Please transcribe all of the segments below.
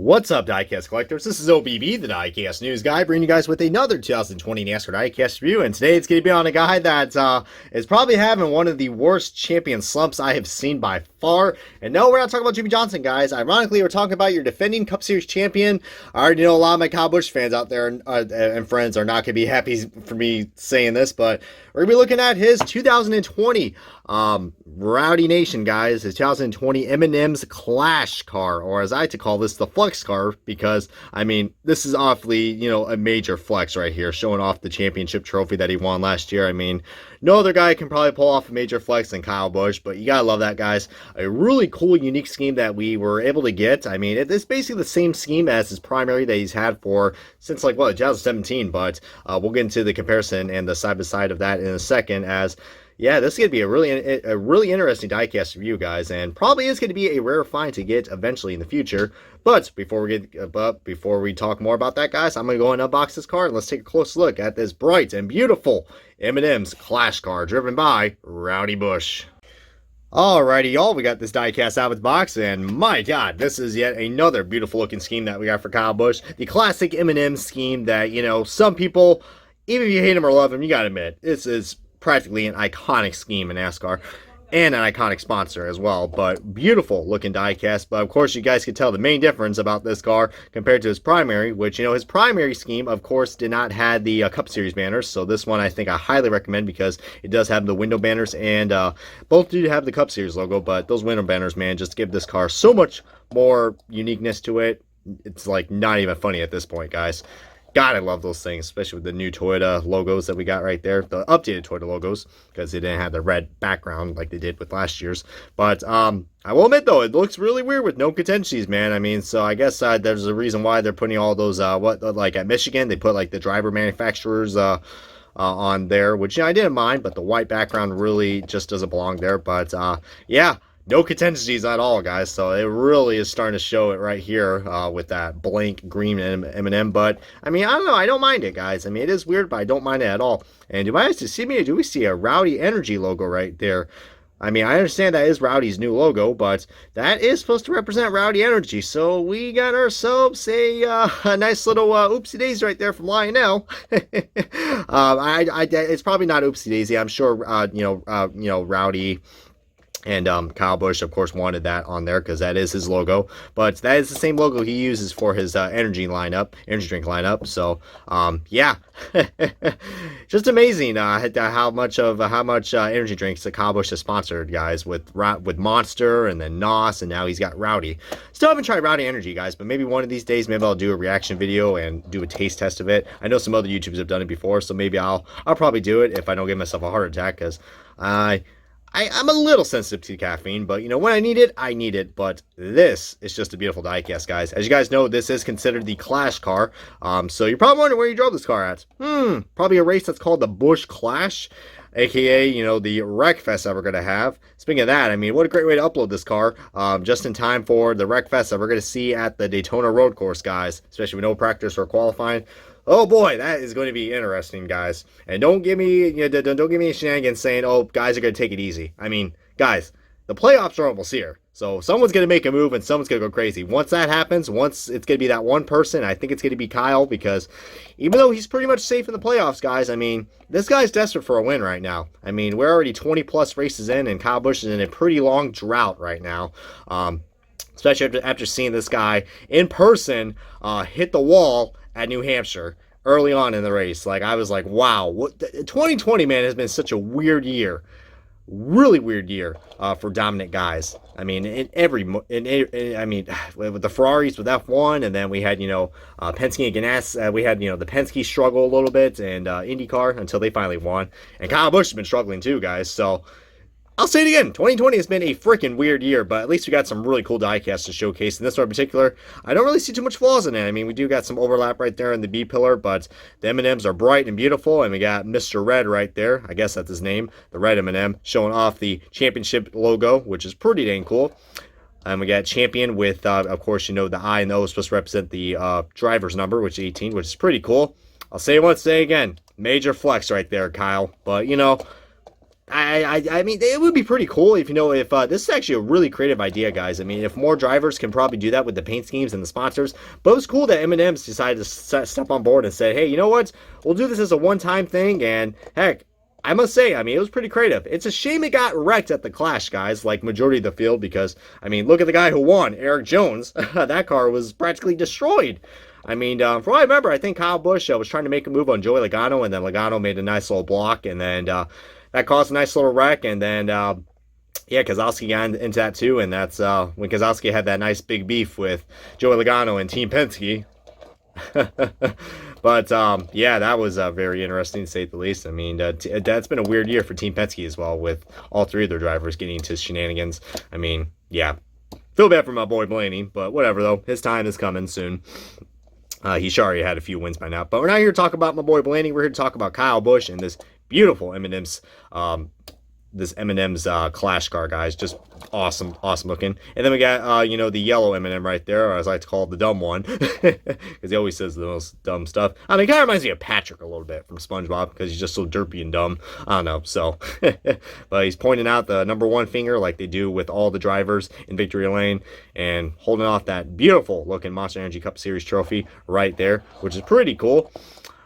What's up, Diecast collectors? This is OBB, the Diecast news guy, bringing you guys with another 2020 NASCAR Diecast review. And today it's going to be on a guy that is probably having one of the worst champion slumps I have seen by far. And no, we're not talking about Jimmy Johnson, guys. Ironically, we're talking about your defending Cup Series champion. I already know a lot of my Kyle Busch fans out there and friends are not going to be happy for me saying this, but we're going to be looking at his 2020 Rowdy Nation, guys. His 2020 M&ms Clash car, or as I like to call this, the Flex car, because, I mean, this is awfully, a major flex right here, showing off the championship trophy that he won last year. I mean, no other guy can probably pull off a major flex than Kyle Busch, but you gotta love that, guys. A really cool, unique scheme that we were able to get. I mean, it's basically the same scheme as his primary that he's had since, 2017, but we'll get into the comparison and the side-by-side of that in a second, as yeah, this is going to be a really interesting diecast review, guys, and probably is going to be a rare find to get eventually in the future. But before we talk more about that, guys, I'm going to go and unbox this card, and let's take a close look at this bright and beautiful M&ms Clash car driven by Rowdy Busch. Alrighty, y'all, we got this diecast out of its box, and my god, this is yet another beautiful looking scheme that we got for Kyle Busch. The classic M&ms scheme that, some people, even if you hate him or love him, you gotta admit, this is practically an iconic scheme in NASCAR and an iconic sponsor as well. But beautiful looking diecast. But of course, you guys can tell the main difference about this car compared to his primary, which, his primary scheme, of course, did not have the Cup Series banners. So this one I think I highly recommend because it does have the window banners, and both do have the Cup Series logo. But those window banners, man, just give this car so much more uniqueness to it. It's like not even funny at this point, guys. God, I love those things, especially with the new Toyota logos that we got right there, the updated Toyota logos, because they didn't have the red background like they did with last year's. But I will admit, though, it looks really weird with no contingencies, man. I mean, so I guess there's a reason why they're putting all those, like at Michigan, they put like the driver manufacturers on there, which I didn't mind, but the white background really just doesn't belong there. But yeah. No contingencies at all, guys, so it really is starting to show it right here with that blank green M&M, but, I mean, I don't know, I don't mind it, guys. I mean, it is weird, but I don't mind it at all. And do we see a Rowdy Energy logo right there? I mean, I understand that is Rowdy's new logo, but that is supposed to represent Rowdy Energy, so we got ourselves a nice little oopsie-daisy right there from Lionel. It's probably not oopsie-daisy. I'm sure, Rowdy and Kyle Busch, of course, wanted that on there because that is his logo. But that is the same logo he uses for his energy drink lineup. So, yeah, just amazing how much energy drinks that Kyle Busch has sponsored, guys, with Monster and then NOS, and now he's got Rowdy. Still haven't tried Rowdy Energy, guys, but maybe one of these days, maybe I'll do a reaction video and do a taste test of it. I know some other YouTubers have done it before, so maybe I'll probably do it if I don't give myself a heart attack, because I'm a little sensitive to caffeine, but, when I need it, but this is just a beautiful diecast, guys. As you guys know, this is considered the Clash car, so you're probably wondering where you drove this car at. Probably a race that's called the Busch Clash, aka, the Wreck Fest that we're going to have. Speaking of that, I mean, what a great way to upload this car, just in time for the Wreck Fest that we're going to see at the Daytona Road Course, guys, especially with no practice or qualifying. Oh boy, that is going to be interesting, guys. And don't give me, don't give me a shenanigans saying, oh, guys are going to take it easy. I mean, guys, the playoffs are almost here. So someone's going to make a move and someone's going to go crazy. Once that happens, once it's going to be that one person, I think it's going to be Kyle, because even though he's pretty much safe in the playoffs, guys, I mean, this guy's desperate for a win right now. I mean, we're already 20-plus races in, and Kyle Busch is in a pretty long drought right now. Especially after seeing this guy in person hit the wall at New Hampshire early on in the race. Like, I was like, wow, 2020, man, has been such a weird year. Really weird year for dominant guys. I mean, with the Ferraris with F1, and then we had, Penske and Ganassi, we had, the Penske struggle a little bit, and IndyCar until they finally won. And Kyle Busch has been struggling too, guys, so I'll say it again, 2020 has been a freaking weird year, but at least we got some really cool diecasts to showcase. In this one in particular, I don't really see too much flaws in it. I mean, we do got some overlap right there in the B pillar, but the M&ms are bright and beautiful, and we got Mr. Red right there. I guess that's his name, the red M&M, showing off the championship logo, which is pretty dang cool. And we got champion with, of course, the I and the O is supposed to represent the driver's number, which is 18, which is pretty cool. I'll say it once, say it again. Major flex right there, Kyle. But, I mean, it would be pretty cool if, if this is actually a really creative idea, guys. I mean, if more drivers can probably do that with the paint schemes and the sponsors. But it was cool that M&M's decided to step on board and said, hey, you know what? We'll do this as a one-time thing. And heck, I must say, I mean, it was pretty creative. It's a shame it got wrecked at the Clash, guys, like majority of the field, because, I mean, look at the guy who won, Eric Jones. That car was practically destroyed. I mean, from what I remember, I think Kyle Busch was trying to make a move on Joey Logano, and then Logano made a nice little block, and then that caused a nice little wreck, and then, yeah, Kozlowski got into that too, and that's when Kozlowski had that nice big beef with Joey Logano and Team Penske. But, yeah, that was very interesting, to say the least. I mean, that's been a weird year for Team Penske as well, with all three of their drivers getting into shenanigans. I mean, yeah, feel bad for my boy Blaney, but whatever, though. His time is coming soon. He sure already had a few wins by now. But we're not here to talk about my boy Blaney. We're here to talk about Kyle Busch and this beautiful M&M's Clash car, guys. Just awesome looking. And then we got the yellow M&M right there, or as I like to call it, the dumb one, because he always says the most dumb stuff. I mean, it kind of reminds me of Patrick a little bit from SpongeBob, because he's just so derpy and dumb. I don't know. So but he's pointing out the number one finger like they do with all the drivers in victory lane, and holding off that beautiful looking Monster Energy Cup Series trophy right there, which is pretty cool.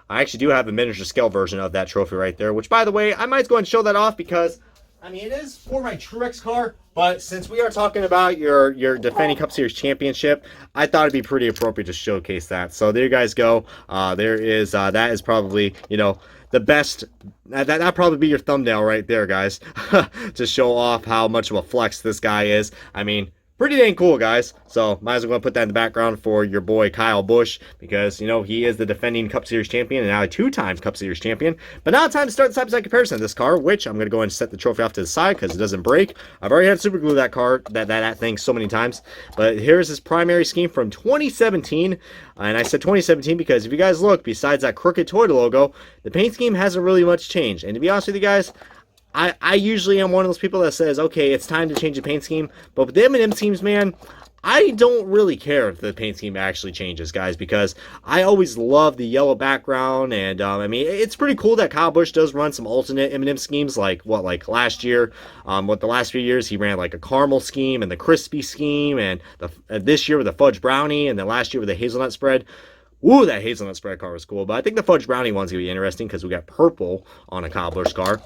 I actually do have a miniature scale version of that trophy right there, which, by the way, I might go and show that off, because I mean, it is for my Truex car, but since we are talking about your defending Cup Series championship, I thought it'd be pretty appropriate to showcase that. So there you guys go. There is that is probably the best. That'd probably be your thumbnail right there, guys, to show off how much of a flex this guy is. I mean, pretty dang cool, guys. So might as well put that in the background for your boy Kyle Busch, because he is the defending Cup Series champion and now a 2-time Cup Series champion. But now it's time to start the side-by-side comparison of this car, which I'm going to go and set the trophy off to the side because it doesn't break. I've already had to super glue that car, that thing so many times. But here's his primary scheme from 2017. And I said 2017 because if you guys look, besides that crooked Toyota logo, the paint scheme hasn't really much changed. And to be honest with you guys, I usually am one of those people that says, okay, it's time to change the paint scheme. But with the M&M teams, man, I don't really care if the paint scheme actually changes, guys, because I always love the yellow background. And, I mean, it's pretty cool that Kyle Busch does run some alternate M&M schemes, like last year. With the last few years, he ran like a caramel scheme and the crispy scheme, and this year with the fudge brownie, and then last year with the hazelnut spread. Ooh, that hazelnut spread car was cool. But I think the fudge brownie one's going to be interesting because we got purple on a Kyle Busch car,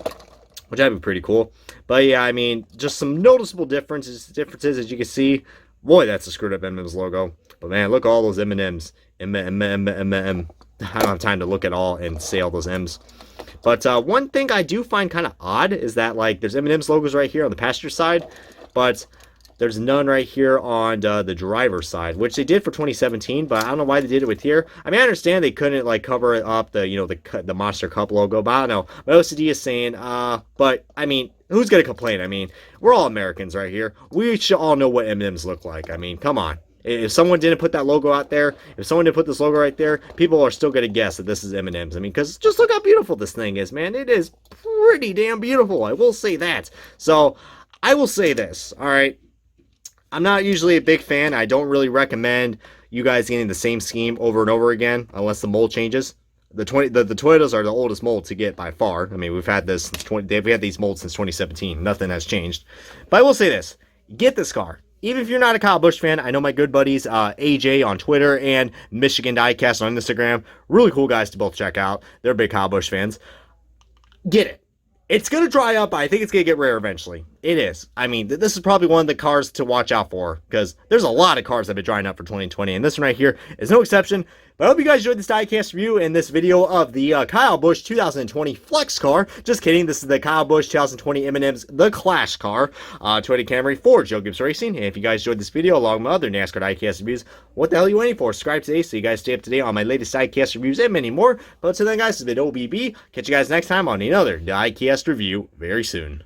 which that'd be pretty cool. But yeah, I mean, just some noticeable differences as you can see. Boy, that's a screwed up M&M's logo. But man, look at all those M&M's. M. I don't have time to look at all and say all those M's. But one thing I do find kind of odd is that, like, there's M&M's logos right here on the passenger side, but there's none right here on the driver's side, which they did for 2017, but I don't know why they did it with here. I mean, I understand they couldn't, like, cover up the Monster Cup logo, but I don't know. My OCD is saying, but, I mean, who's going to complain? I mean, we're all Americans right here. We should all know what M&M's look like. I mean, come on. If someone didn't put that logo out there, if someone didn't put this logo right there, people are still going to guess that this is M&M's. I mean, because just look how beautiful this thing is, man. It is pretty damn beautiful. I will say that. So, I will say this, all right? I'm not usually a big fan. I don't really recommend you guys getting the same scheme over and over again unless the mold changes. The Toyotas are the oldest mold to get by far. I mean, we've had this since we've had these molds since 2017. Nothing has changed. But I will say this: get this car. Even if you're not a Kyle Busch fan, I know my good buddies AJ on Twitter and Michigan Diecast on Instagram. Really cool guys to both check out. They're big Kyle Busch fans. Get it. It's going to dry up, but I think it's going to get rare eventually. It is. I mean, this is probably one of the cars to watch out for, because there's a lot of cars that have been drying up for 2020, and this one right here is no exception. But I hope you guys enjoyed this diecast review and this video of the Kyle Busch 2020 Flex car. Just kidding. This is the Kyle Busch 2020 M&M's The Clash car. Toyota Camry for Joe Gibbs Racing. And if you guys enjoyed this video along with other NASCAR diecast reviews, what the hell are you waiting for? Subscribe today so you guys stay up to date on my latest diecast reviews and many more. But until then, guys, this has been OBB. Catch you guys next time on another diecast review very soon.